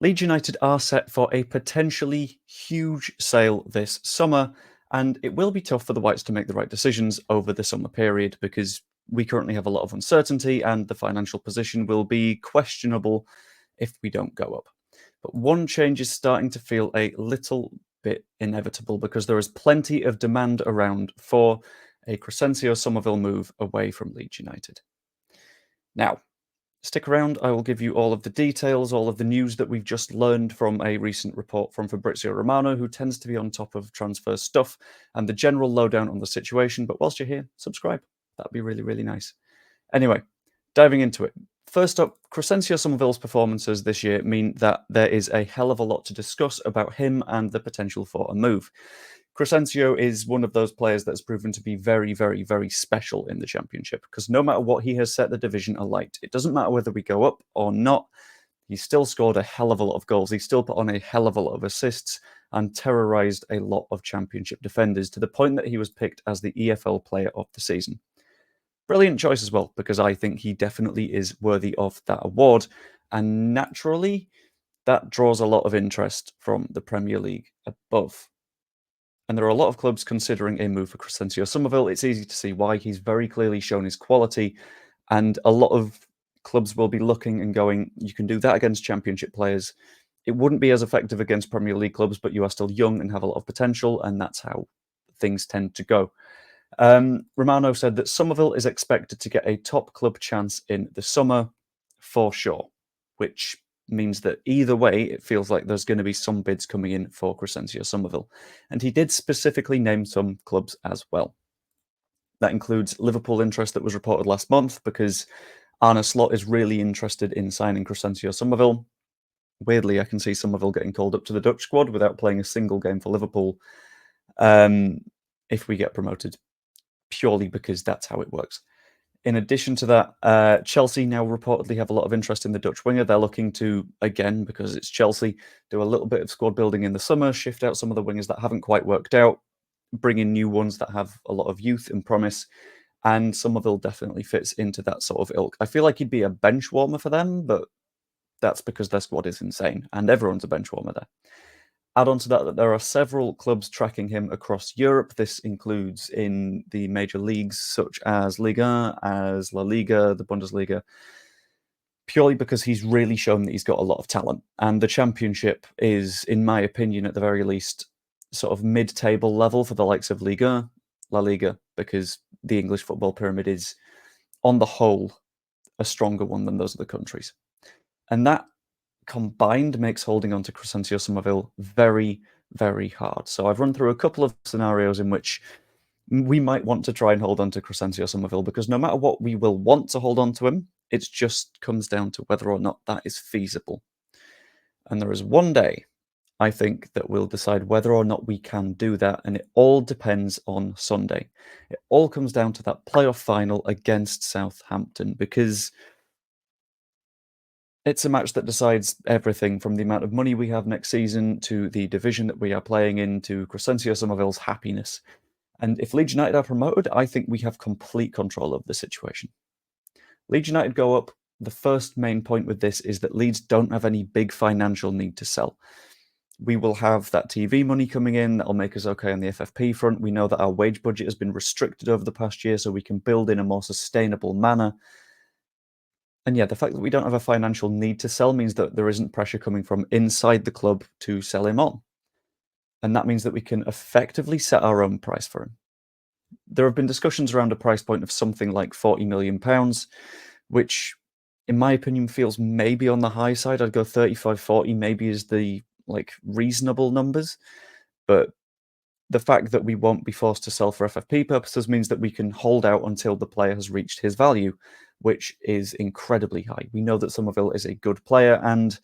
Leeds United are set for a potentially huge sale this summer, and it will be tough for the Whites to make the right decisions over the summer period because we currently have a lot of uncertainty and the financial position will be questionable if we don't go up. But one change is starting to feel a little bit inevitable because there is plenty of demand around for a Crysencio Summerville move away from Leeds United. Now, stick around, I will give you all of the details, all of the news that we've just learned from a recent report from Fabrizio Romano, who tends to be on top of transfer stuff, and the general lowdown on the situation. But whilst you're here, subscribe. That'd be really, really nice. Anyway, diving into it. First up, Crysencio Summerville's performances this year mean that there is a hell of a lot to discuss about him and the potential for a move. Crysencio is one of those players that's proven to be very, very, very special in the Championship because no matter what, he has set the division alight. It doesn't matter whether we go up or not. He's still scored a hell of a lot of goals. He's still put on a hell of a lot of assists and terrorised a lot of Championship defenders to the point that he was picked as the EFL Player of the Season. Brilliant choice as well, because I think he definitely is worthy of that award. And naturally, that draws a lot of interest from the Premier League above. And there are a lot of clubs considering a move for Crysencio Summerville. It's easy to see why. He's very clearly shown his quality, and a lot of clubs will be looking and going, you can do that against Championship players. It wouldn't be as effective against Premier League clubs, but you are still young and have a lot of potential, and that's how things tend to go. Romano said that Summerville is expected to get a top club chance in the summer for sure, which means that either way, it feels like there's going to be some bids coming in for Crysencio Summerville. And he did specifically name some clubs as well. That includes Liverpool interest that was reported last month because Arne Slot is really interested in signing Crysencio Summerville. Weirdly, I can see Summerville getting called up to the Dutch squad without playing a single game for Liverpool if we get promoted, purely because that's how it works. In addition to that, Chelsea now reportedly have a lot of interest in the Dutch winger. They're looking to, again, because it's Chelsea, do a little bit of squad building in the summer, shift out some of the wingers that haven't quite worked out, bring in new ones that have a lot of youth and promise, and Summerville definitely fits into that sort of ilk. I feel like he'd be a bench warmer for them, but that's because their squad is insane, and everyone's a bench warmer there. Add on to that there are several clubs tracking him across Europe. This includes in the major leagues such as Liga, as La Liga, the Bundesliga, purely because he's really shown that he's got a lot of talent. And the Championship is, in my opinion, at the very least, sort of mid-table level for the likes of Liga, La Liga, because the English football pyramid is, on the whole, a stronger one than those other countries. And that combined makes holding on to Crysencio Summerville very, very hard. So I've run through a couple of scenarios in which we might want to try and hold on to Crysencio Summerville because no matter what, we will want to hold on to him. It just comes down to whether or not that is feasible. And there is one day, I think, that we'll decide whether or not we can do that, and it all depends on Sunday. It all comes down to that playoff final against Southampton because it's a match that decides everything from the amount of money we have next season to the division that we are playing in to Crysencio Summerville's happiness. And if Leeds United are promoted, I think we have complete control of the situation. Leeds United go up. The first main point with this is that Leeds don't have any big financial need to sell. We will have that TV money coming in that'll make us okay on the FFP front. We know that our wage budget has been restricted over the past year, so we can build in a more sustainable manner. And yeah, the fact that we don't have a financial need to sell means that there isn't pressure coming from inside the club to sell him on. And that means that we can effectively set our own price for him. There have been discussions around a price point of something like £40 million, which, in my opinion, feels maybe on the high side. I'd go 35, 40 maybe is the reasonable numbers. But the fact that we won't be forced to sell for FFP purposes means that we can hold out until the player has reached his value, which is incredibly high. We know that Summerville is a good player, and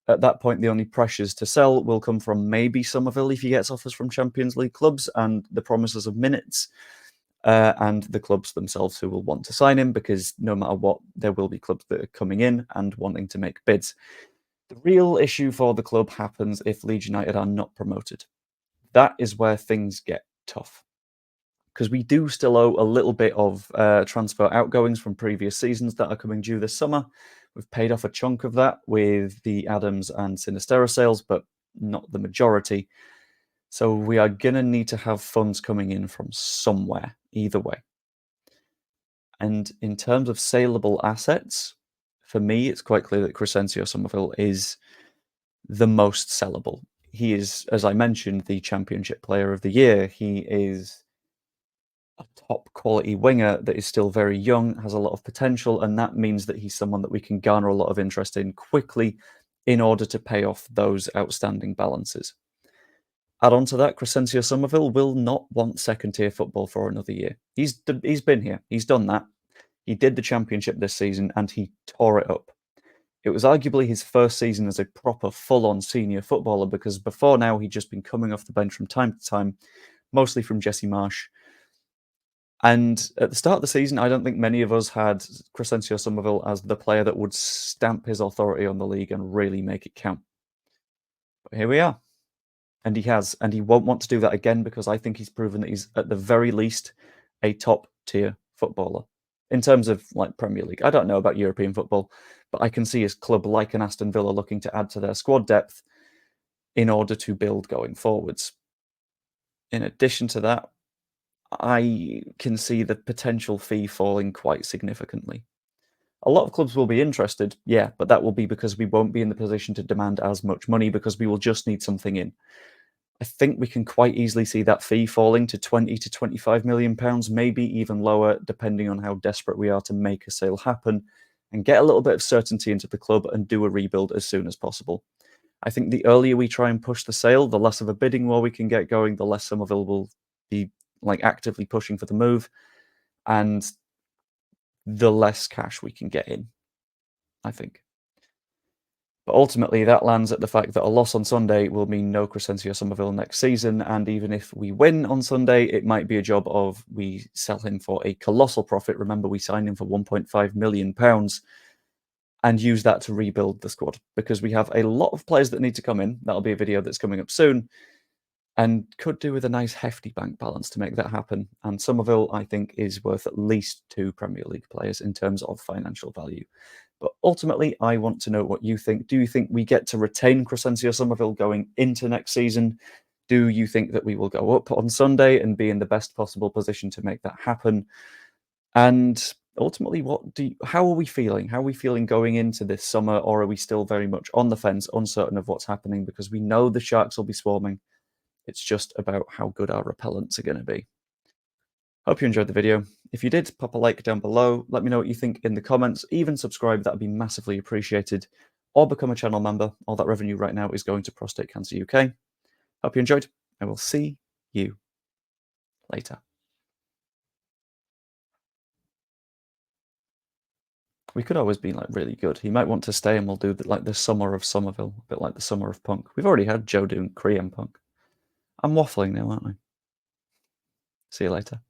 at that point, the only pressures to sell will come from maybe Summerville if he gets offers from Champions League clubs and the promises of minutes, and the clubs themselves who will want to sign him, because no matter what, there will be clubs that are coming in and wanting to make bids. The real issue for the club happens if Leeds United are not promoted. That is where things get tough, because we do still owe a little bit of transfer outgoings from previous seasons that are coming due this summer. We've paid off a chunk of that with the Adams and Sinistera sales, but not the majority. So we are going to need to have funds coming in from somewhere, either way. And in terms of saleable assets, for me, it's quite clear that Crysencio Summerville is the most sellable. He is, as I mentioned, the Championship Player of the Year. He is a top quality winger that is still very young, has a lot of potential, and that means that he's someone that we can garner a lot of interest in quickly in order to pay off those outstanding balances. Add on to that, Crysencio Summerville will not want second-tier football for another year. He's been here. He's done that. He did the Championship this season, and he tore it up. It was arguably his first season as a proper full-on senior footballer, because before now he'd just been coming off the bench from time to time, mostly from Jesse Marsh. And at the start of the season, I don't think many of us had Crysencio Summerville as the player that would stamp his authority on the league and really make it count. But here we are. And he has, and he won't want to do that again, because I think he's proven that he's, at the very least, a top-tier footballer. In terms of, like, Premier League. I don't know about European football, but I can see his club, like an Aston Villa, looking to add to their squad depth in order to build going forwards. In addition to that, I can see the potential fee falling quite significantly. A lot of clubs will be interested, yeah, but that will be because we won't be in the position to demand as much money, because we will just need something in. I think we can quite easily see that fee falling to 20 to 25 million pounds, maybe even lower, depending on how desperate we are to make a sale happen and get a little bit of certainty into the club and do a rebuild as soon as possible. I think the earlier we try and push the sale, the less of a bidding war we can get going, the less Summerville will be actively pushing for the move, and the less cash we can get in, I think. But ultimately, that lands at the fact that a loss on Sunday will mean no Crysencio Summerville next season, and even if we win on Sunday, it might be a job of we sell him for a colossal profit. Remember, we signed him for £1.5 million and use that to rebuild the squad, because we have a lot of players that need to come in. That'll be a video that's coming up soon, and could do with a nice hefty bank balance to make that happen. And Summerville, I think, is worth at least 2 Premier League players in terms of financial value. But ultimately, I want to know what you think. Do you think we get to retain Crysencio Summerville going into next season? Do you think that we will go up on Sunday and be in the best possible position to make that happen? And ultimately, how are we feeling? How are we feeling going into this summer? Or are we still very much on the fence, uncertain of what's happening? Because we know the Sharks will be swarming. It's just about how good our repellents are going to be. Hope you enjoyed the video. If you did, pop a like down below. Let me know what you think in the comments. Even subscribe, that would be massively appreciated. Or become a channel member. All that revenue right now is going to Prostate Cancer UK. Hope you enjoyed. I will see you later. We could always be really good. He might want to stay, and we'll do the summer of Summerville, a bit like the summer of Punk. We've already had Joe doing Korean Punk. I'm waffling now, aren't I? See you later.